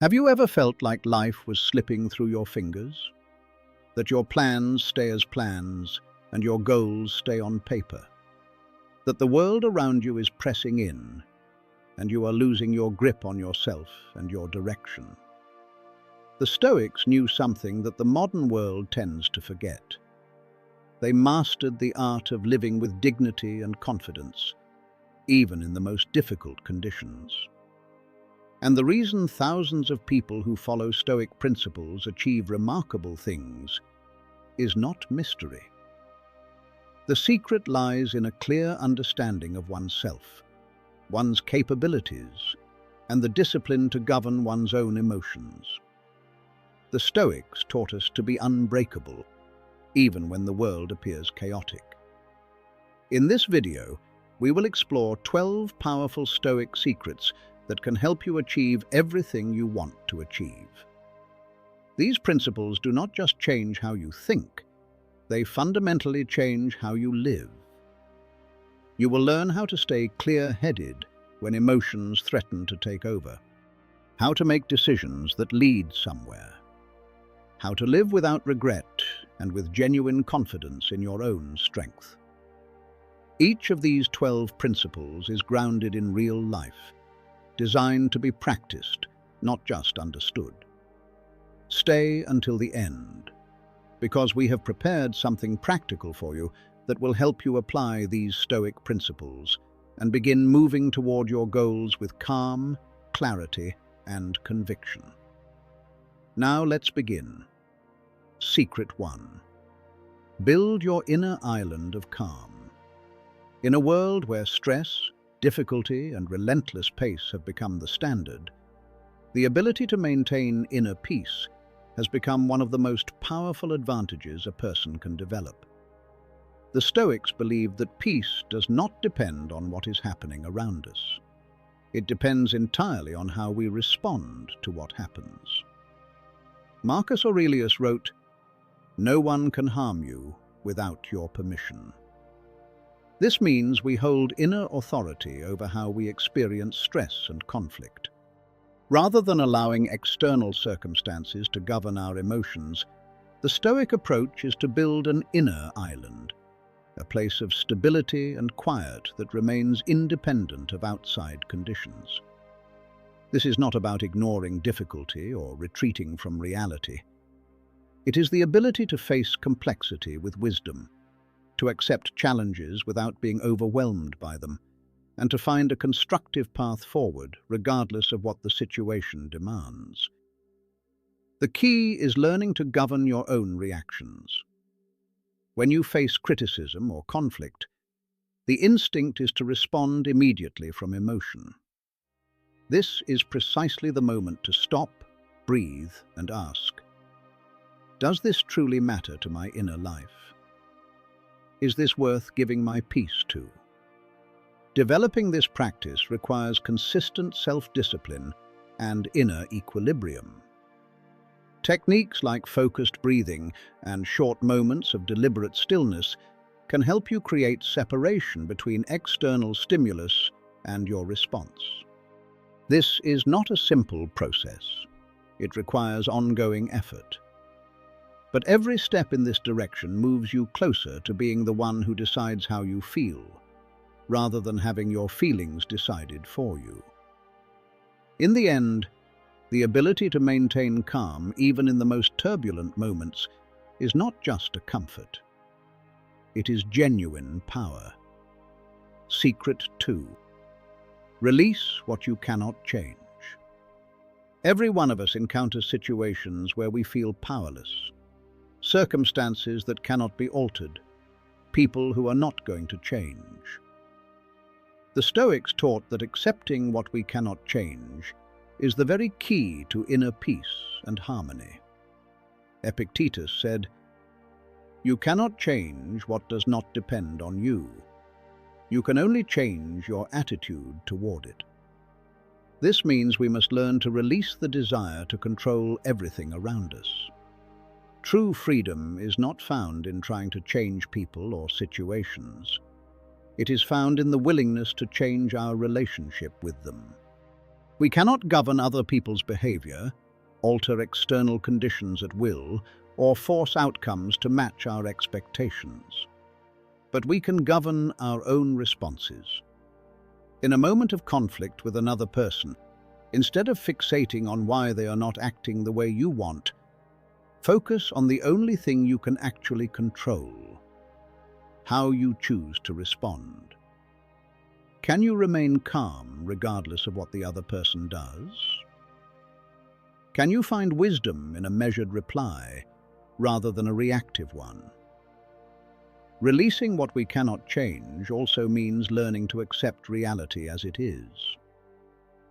Have you ever felt like life was slipping through your fingers? That your plans stay as plans and your goals stay on paper? That the world around you is pressing in and you are losing your grip on yourself and your direction? The Stoics knew something that the modern world tends to forget. They mastered the art of living with dignity and confidence, even in the most difficult conditions. And the reason thousands of people who follow Stoic principles achieve remarkable things is not mystery. The secret lies in a clear understanding of oneself, one's capabilities, and the discipline to govern one's own emotions. The Stoics taught us to be unbreakable, even when the world appears chaotic. In this video, we will explore 12 powerful Stoic secrets that can help you achieve everything you want to achieve. These principles do not just change how you think, they fundamentally change how you live. You will learn how to stay clear-headed when emotions threaten to take over, how to make decisions that lead somewhere, how to live without regret and with genuine confidence in your own strength. Each of these 12 principles is grounded in real life, designed to be practiced, not just understood. Stay until the end, because we have prepared something practical for you that will help you apply these Stoic principles and begin moving toward your goals with calm, clarity, and conviction. Now let's begin. Secret 1. Build your inner island of calm. In a world where stress, difficulty, and relentless pace have become the standard, the ability to maintain inner peace has become one of the most powerful advantages a person can develop. The Stoics believed that peace does not depend on what is happening around us. It depends entirely on how we respond to what happens. Marcus Aurelius wrote, "No one can harm you without your permission." This means we hold inner authority over how we experience stress and conflict. Rather than allowing external circumstances to govern our emotions, the Stoic approach is to build an inner island, a place of stability and quiet that remains independent of outside conditions. This is not about ignoring difficulty or retreating from reality. It is the ability to face complexity with wisdom, to accept challenges without being overwhelmed by them, and to find a constructive path forward regardless of what the situation demands. The key is learning to govern your own reactions. When you face criticism or conflict, the instinct is to respond immediately from emotion. This is precisely the moment to stop, breathe, and ask, does this truly matter to my inner life? Is this worth giving my peace to? Developing this practice requires consistent self-discipline and inner equilibrium. Techniques like focused breathing and short moments of deliberate stillness can help you create separation between external stimulus and your response. This is not a simple process. It requires ongoing effort. But every step in this direction moves you closer to being the one who decides how you feel, rather than having your feelings decided for you. In the end, the ability to maintain calm even in the most turbulent moments is not just a comfort. It is genuine power. Secret 2. Release what you cannot change. Every one of us encounters situations where we feel powerless. Circumstances that cannot be altered, people who are not going to change. The Stoics taught that accepting what we cannot change is the very key to inner peace and harmony. Epictetus said, "You cannot change what does not depend on you. You can only change your attitude toward it." This means we must learn to release the desire to control everything around us. True freedom is not found in trying to change people or situations. It is found in the willingness to change our relationship with them. We cannot govern other people's behavior, alter external conditions at will, or force outcomes to match our expectations. But we can govern our own responses. In a moment of conflict with another person, instead of fixating on why they are not acting the way you want, focus on the only thing you can actually control: how you choose to respond. Can you remain calm regardless of what the other person does? Can you find wisdom in a measured reply rather than a reactive one? Releasing what we cannot change also means learning to accept reality as it is.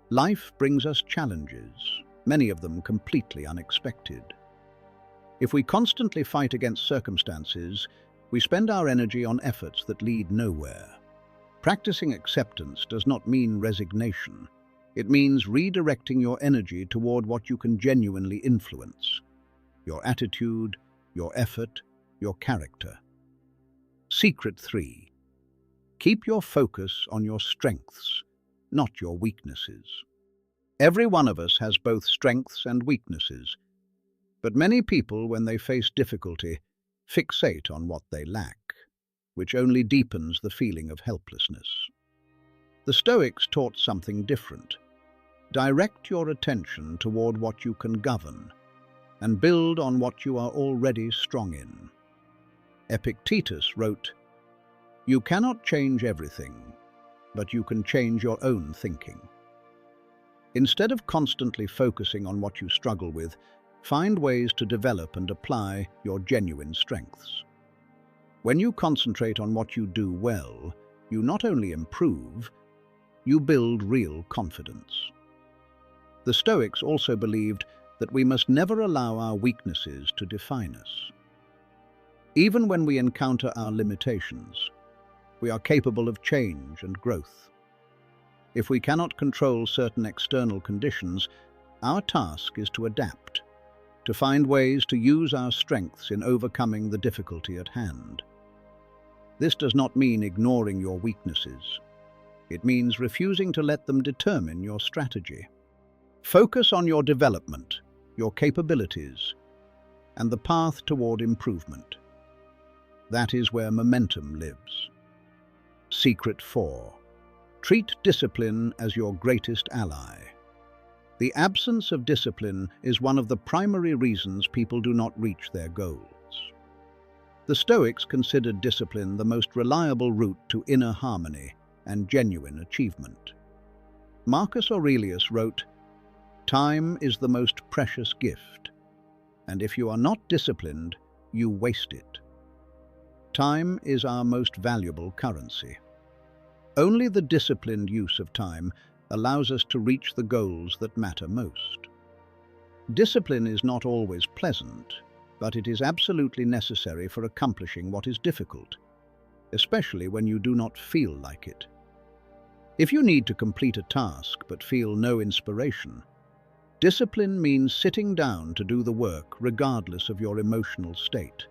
Life brings us challenges, many of them completely unexpected. If we constantly fight against circumstances, we spend our energy on efforts that lead nowhere. Practicing acceptance does not mean resignation. It means redirecting your energy toward what you can genuinely influence: your attitude, your effort, your character. Secret 3. Keep your focus on your strengths, not your weaknesses. Every one of us has both strengths and weaknesses, but many people, when they face difficulty, fixate on what they lack, which only deepens the feeling of helplessness. The Stoics taught something different. Direct your attention toward what you can govern, and build on what you are already strong in. Epictetus wrote, "You cannot change everything, but you can change your own thinking." Instead of constantly focusing on what you struggle with, find ways to develop and apply your genuine strengths. When you concentrate on what you do well, you not only improve, you build real confidence. The Stoics also believed that we must never allow our weaknesses to define us. Even when we encounter our limitations, we are capable of change and growth. If we cannot control certain external conditions, our task is to adapt, to find ways to use our strengths in overcoming the difficulty at hand. This does not mean ignoring your weaknesses. It means refusing to let them determine your strategy. Focus on your development, your capabilities, and the path toward improvement. That is where momentum lives. Secret 4. Treat discipline as your greatest ally. The absence of discipline is one of the primary reasons people do not reach their goals. The Stoics considered discipline the most reliable route to inner harmony and genuine achievement. Marcus Aurelius wrote, "Time is the most precious gift, and if you are not disciplined, you waste it." Time is our most valuable currency. Only the disciplined use of time allows us to reach the goals that matter most. Discipline is not always pleasant, but it is absolutely necessary for accomplishing what is difficult, especially when you do not feel like it. If you need to complete a task but feel no inspiration, discipline means sitting down to do the work regardless of your emotional state.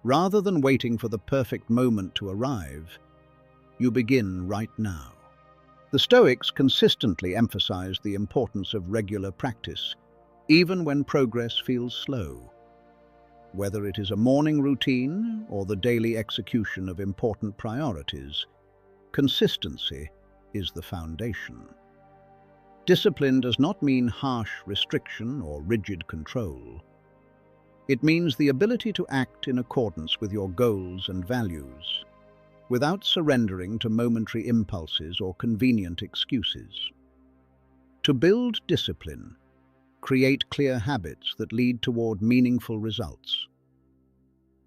Rather than waiting for the perfect moment to arrive, you begin right now. The Stoics consistently emphasized the importance of regular practice, even when progress feels slow. Whether it is a morning routine or the daily execution of important priorities, consistency is the foundation. Discipline does not mean harsh restriction or rigid control. It means the ability to act in accordance with your goals and values, without surrendering to momentary impulses or convenient excuses. To build discipline, create clear habits that lead toward meaningful results.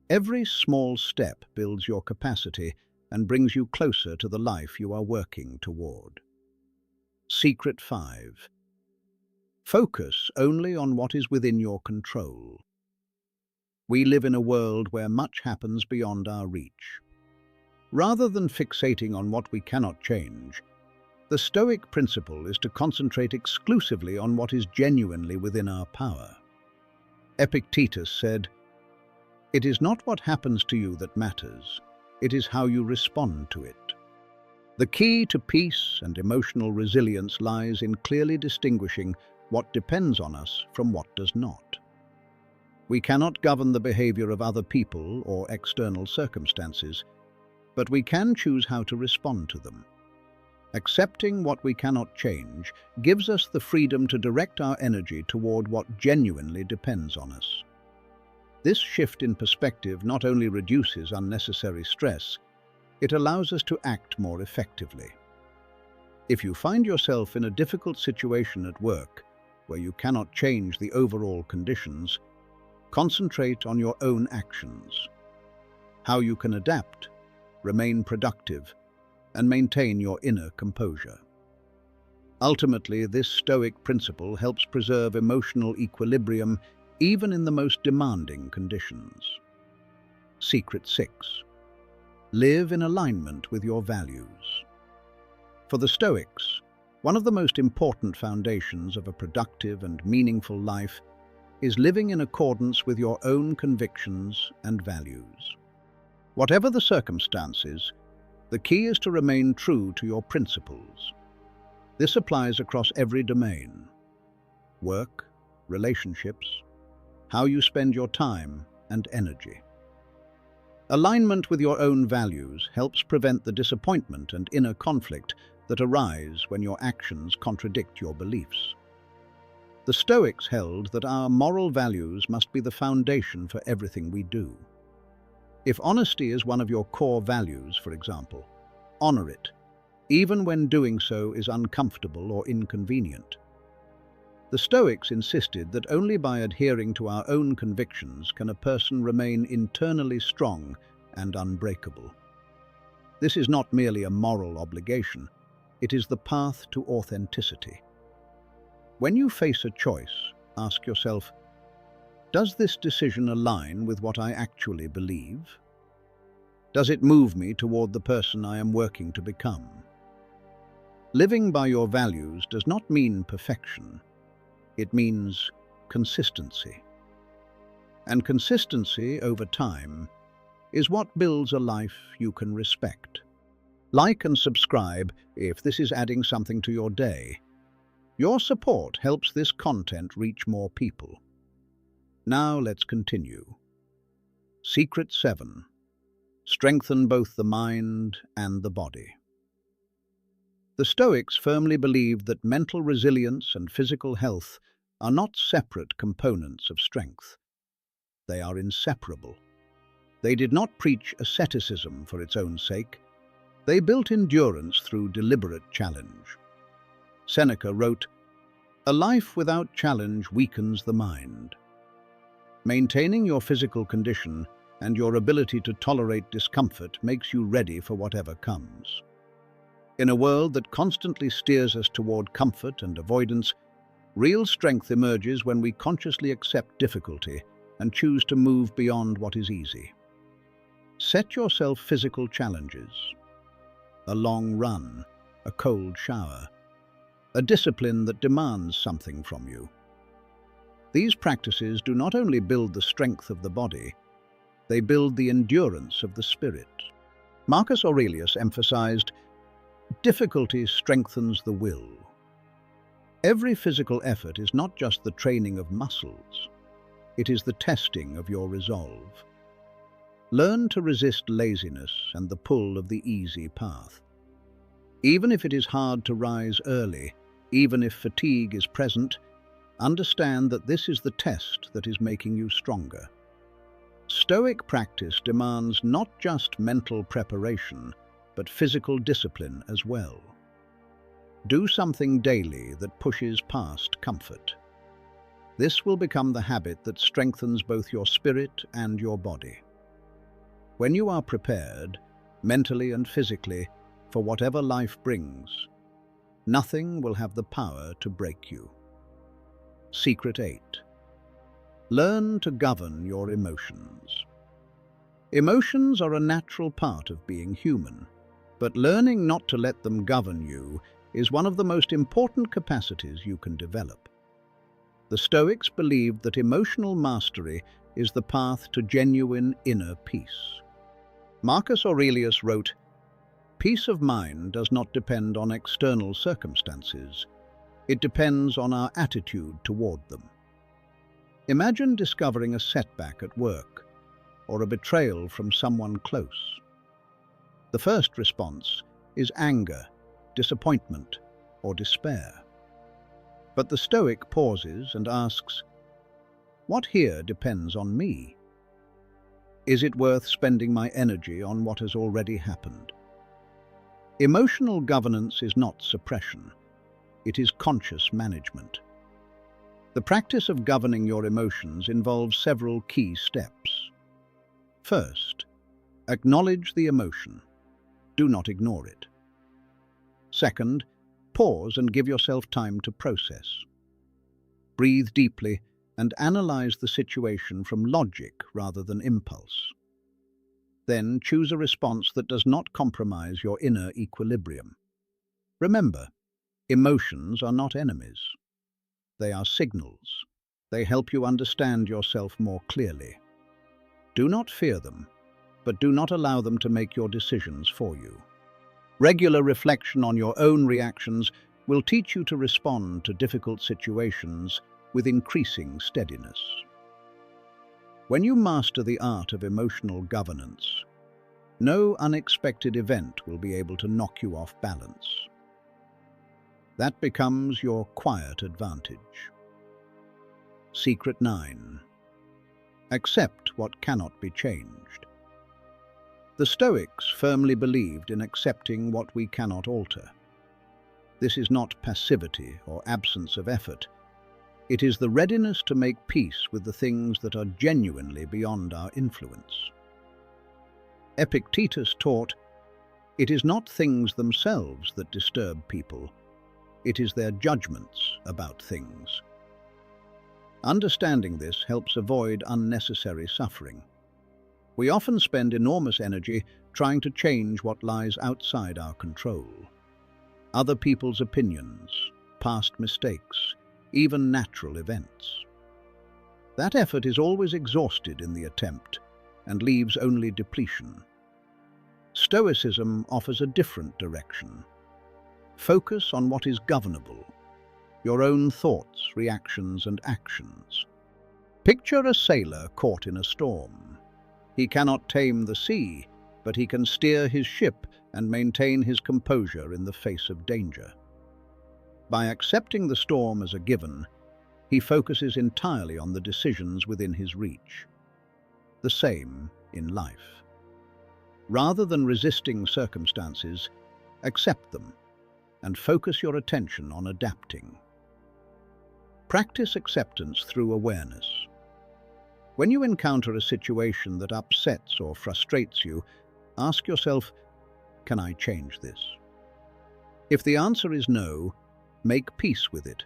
Every small step builds your capacity and brings you closer to the life you are working toward. Secret 5. Focus only on what is within your control. We live in a world where much happens beyond our reach. Rather than fixating on what we cannot change, the Stoic principle is to concentrate exclusively on what is genuinely within our power. Epictetus said, "It is not what happens to you that matters, it is how you respond to it." The key to peace and emotional resilience lies in clearly distinguishing what depends on us from what does not. We cannot govern the behavior of other people or external circumstances, but we can choose how to respond to them. Accepting what we cannot change gives us the freedom to direct our energy toward what genuinely depends on us. This shift in perspective not only reduces unnecessary stress, it allows us to act more effectively. If you find yourself in a difficult situation at work, where you cannot change the overall conditions, concentrate on your own actions, how you can adapt, remain productive, and maintain your inner composure. Ultimately, this Stoic principle helps preserve emotional equilibrium even in the most demanding conditions. Secret 6. Live in alignment with your values. For the Stoics, one of the most important foundations of a productive and meaningful life is living in accordance with your own convictions and values. Whatever the circumstances, the key is to remain true to your principles. This applies across every domain: work, relationships, how you spend your time and energy. Alignment with your own values helps prevent the disappointment and inner conflict that arise when your actions contradict your beliefs. The Stoics held that our moral values must be the foundation for everything we do. If honesty is one of your core values, for example, honor it, even when doing so is uncomfortable or inconvenient. The Stoics insisted that only by adhering to our own convictions can a person remain internally strong and unbreakable. This is not merely a moral obligation, it is the path to authenticity. When you face a choice, ask yourself, does this decision align with what I actually believe? Does it move me toward the person I am working to become? Living by your values does not mean perfection. It means consistency. And consistency over time is what builds a life you can respect. Like and subscribe if this is adding something to your day. Your support helps this content reach more people. Now let's continue. Secret 7. Strengthen both the mind and the body. The Stoics firmly believed that mental resilience and physical health are not separate components of strength. They are inseparable. They did not preach asceticism for its own sake. They built endurance through deliberate challenge. Seneca wrote, "A life without challenge weakens the mind." Maintaining your physical condition and your ability to tolerate discomfort makes you ready for whatever comes. In a world that constantly steers us toward comfort and avoidance, real strength emerges when we consciously accept difficulty and choose to move beyond what is easy. Set yourself physical challenges: a long run, a cold shower, a discipline that demands something from you. These practices do not only build the strength of the body, they build the endurance of the spirit. Marcus Aurelius emphasized, "Difficulty strengthens the will." Every physical effort is not just the training of muscles, it is the testing of your resolve. Learn to resist laziness and the pull of the easy path. Even if it is hard to rise early, even if fatigue is present, understand that this is the test that is making you stronger. Stoic practice demands not just mental preparation, but physical discipline as well. Do something daily that pushes past comfort. This will become the habit that strengthens both your spirit and your body. When you are prepared, mentally and physically, for whatever life brings, nothing will have the power to break you. Secret 8. Learn to govern your emotions. Emotions are a natural part of being human, but learning not to let them govern you is one of the most important capacities you can develop. The Stoics believed that emotional mastery is the path to genuine inner peace. Marcus Aurelius wrote, Peace of mind does not depend on external circumstances. It depends on our attitude toward them. Imagine discovering a setback at work or a betrayal from someone close. The first response is anger, disappointment, or despair. But the Stoic pauses and asks, what here depends on me? Is it worth spending my energy on what has already happened? Emotional governance is not suppression. It is conscious management. The practice of governing your emotions involves several key steps. First, acknowledge the emotion. Do not ignore it. Second, pause and give yourself time to process. Breathe deeply and analyze the situation from logic rather than impulse. Then choose a response that does not compromise your inner equilibrium. Remember, emotions are not enemies. They are signals. They help you understand yourself more clearly. Do not fear them, but do not allow them to make your decisions for you. Regular reflection on your own reactions will teach you to respond to difficult situations with increasing steadiness. When you master the art of emotional governance, no unexpected event will be able to knock you off balance. That becomes your quiet advantage. Secret 9. Accept what cannot be changed. The Stoics firmly believed in accepting what we cannot alter. This is not passivity or absence of effort. It is the readiness to make peace with the things that are genuinely beyond our influence. Epictetus taught, it is not things themselves that disturb people, it is their judgments about things. Understanding this helps avoid unnecessary suffering. We often spend enormous energy trying to change what lies outside our control. Other people's opinions, past mistakes, even natural events. That effort is always exhausted in the attempt and leaves only depletion. Stoicism offers a different direction. Focus on what is governable, your own thoughts, reactions, and actions. Picture a sailor caught in a storm. He cannot tame the sea, but he can steer his ship and maintain his composure in the face of danger. By accepting the storm as a given, he focuses entirely on the decisions within his reach. The same in life. Rather than resisting circumstances, accept them and focus your attention on adapting. Practice acceptance through awareness. When you encounter a situation that upsets or frustrates you, ask yourself, can I change this? If the answer is no, make peace with it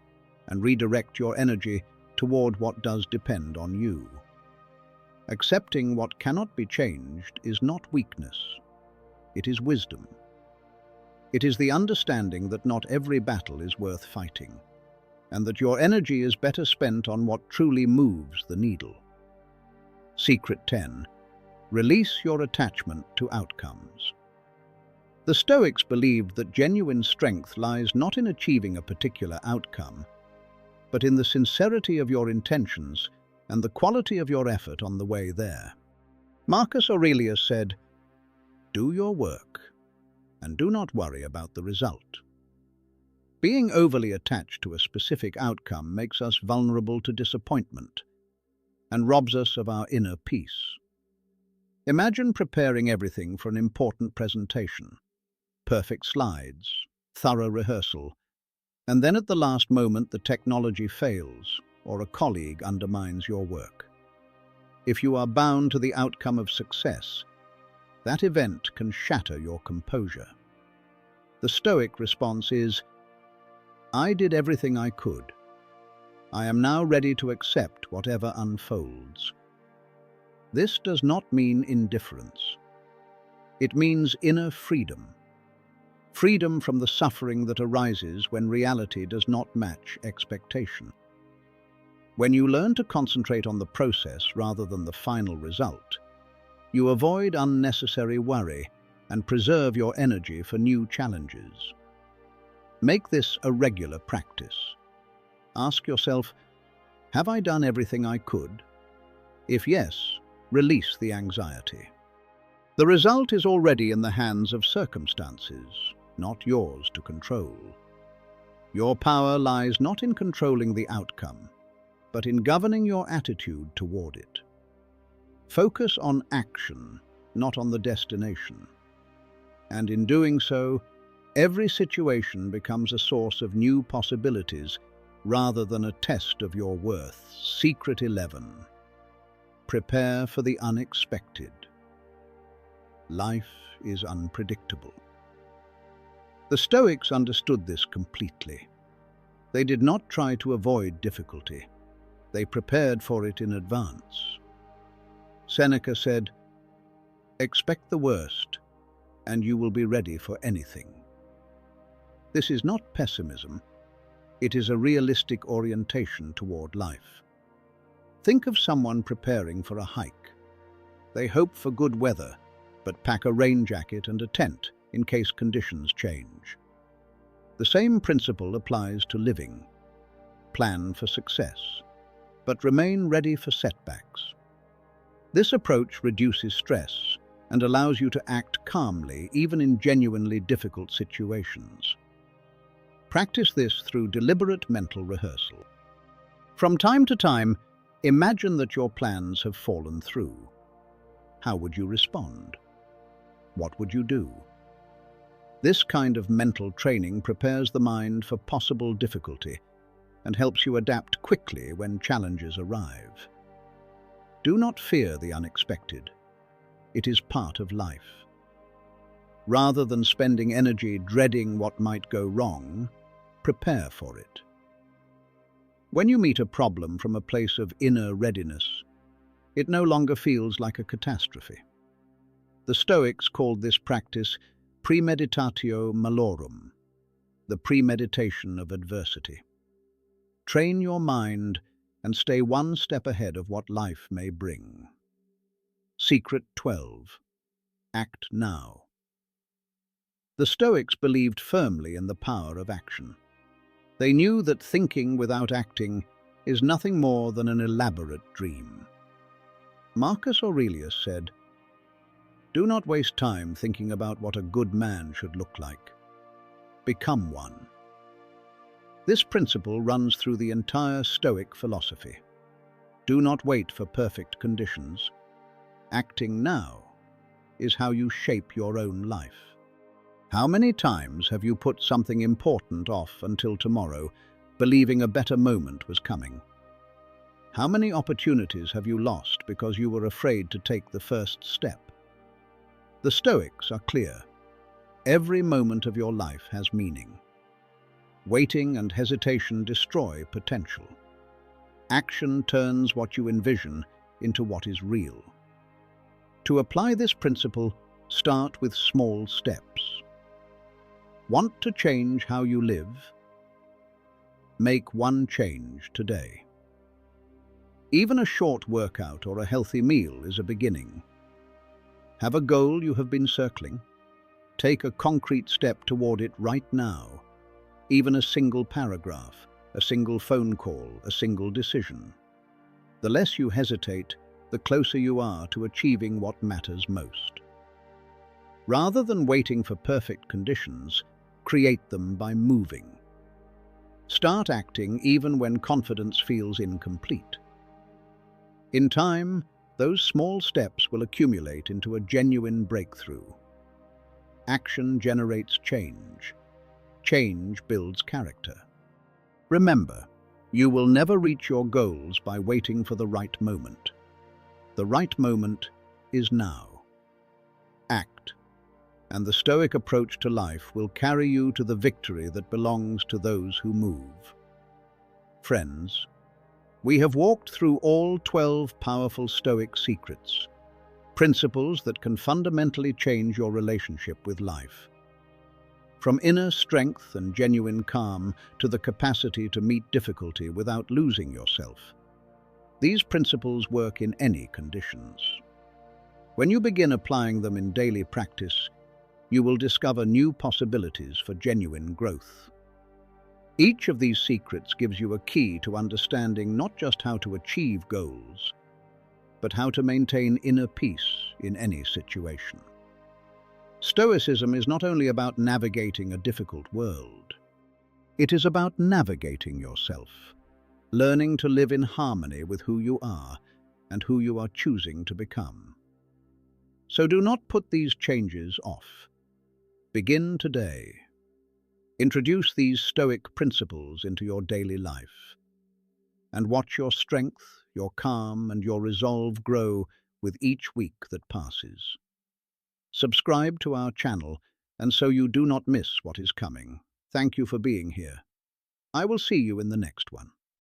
and redirect your energy toward what does depend on you. Accepting what cannot be changed is not weakness. It is wisdom. It is the understanding that not every battle is worth fighting, and that your energy is better spent on what truly moves the needle. Secret 10. Release your attachment to outcomes. The Stoics believed that genuine strength lies not in achieving a particular outcome, but in the sincerity of your intentions and the quality of your effort on the way there. Marcus Aurelius said, "Do your work, and do not worry about the result." Being overly attached to a specific outcome makes us vulnerable to disappointment and robs us of our inner peace. Imagine preparing everything for an important presentation. Perfect slides, thorough rehearsal, and then at the last moment the technology fails or a colleague undermines your work. If you are bound to the outcome of success, that event can shatter your composure. The Stoic response is, I did everything I could. I am now ready to accept whatever unfolds. This does not mean indifference. It means inner freedom. Freedom from the suffering that arises when reality does not match expectation. When you learn to concentrate on the process rather than the final result, you avoid unnecessary worry and preserve your energy for new challenges. Make this a regular practice. Ask yourself, have I done everything I could? If yes, release the anxiety. The result is already in the hands of circumstances, not yours to control. Your power lies not in controlling the outcome, but in governing your attitude toward it. Focus on action, not on the destination. And in doing so, every situation becomes a source of new possibilities rather than a test of your worth. Secret 11. Prepare for the unexpected. Life is unpredictable. The Stoics understood this completely. They did not try to avoid difficulty. They prepared for it in advance. Seneca said, "Expect the worst, and you will be ready for anything." This is not pessimism. It is a realistic orientation toward life. Think of someone preparing for a hike. They hope for good weather, but pack a rain jacket and a tent in case conditions change. The same principle applies to living. Plan for success, but remain ready for setbacks. This approach reduces stress and allows you to act calmly even in genuinely difficult situations. Practice this through deliberate mental rehearsal. From time to time, imagine that your plans have fallen through. How would you respond? What would you do? This kind of mental training prepares the mind for possible difficulty and helps you adapt quickly when challenges arrive. Do not fear the unexpected. It is part of life. Rather than spending energy dreading what might go wrong, prepare for it. When you meet a problem from a place of inner readiness, it no longer feels like a catastrophe. The Stoics called this practice premeditatio malorum, the premeditation of adversity. Train your mind and stay one step ahead of what life may bring. Secret 12. Act now. The Stoics believed firmly in the power of action. They knew that thinking without acting is nothing more than an elaborate dream. Marcus Aurelius said, "Do not waste time thinking about what a good man should look like. Become one." This principle runs through the entire Stoic philosophy. Do not wait for perfect conditions. Acting now is how you shape your own life. How many times have you put something important off until tomorrow, believing a better moment was coming? How many opportunities have you lost because you were afraid to take the first step? The Stoics are clear. Every moment of your life has meaning. Waiting and hesitation destroy potential. Action turns what you envision into what is real. To apply this principle, start with small steps. Want to change how you live? Make one change today. Even a short workout or a healthy meal is a beginning. Have a goal you have been circling? Take a concrete step toward it right now. Even a single paragraph, a single phone call, a single decision. The less you hesitate, the closer you are to achieving what matters most. Rather than waiting for perfect conditions, create them by moving. Start acting even when confidence feels incomplete. In time, those small steps will accumulate into a genuine breakthrough. Action generates change. Change builds character. Remember, you will never reach your goals by waiting for the right moment. The right moment is now. Act, and the Stoic approach to life will carry you to the victory that belongs to those who move. Friends, we have walked through all 12 powerful Stoic secrets, principles that can fundamentally change your relationship with life. From inner strength and genuine calm to the capacity to meet difficulty without losing yourself. These principles work in any conditions. When you begin applying them in daily practice, you will discover new possibilities for genuine growth. Each of these secrets gives you a key to understanding not just how to achieve goals, but how to maintain inner peace in any situation. Stoicism is not only about navigating a difficult world. It is about navigating yourself, learning to live in harmony with who you are and who you are choosing to become. So do not put these changes off. Begin today. Introduce these Stoic principles into your daily life, and watch your strength, your calm, and your resolve grow with each week that passes. Subscribe to our channel, and so you do not miss what is coming. Thank you for being here. I will see you in the next one.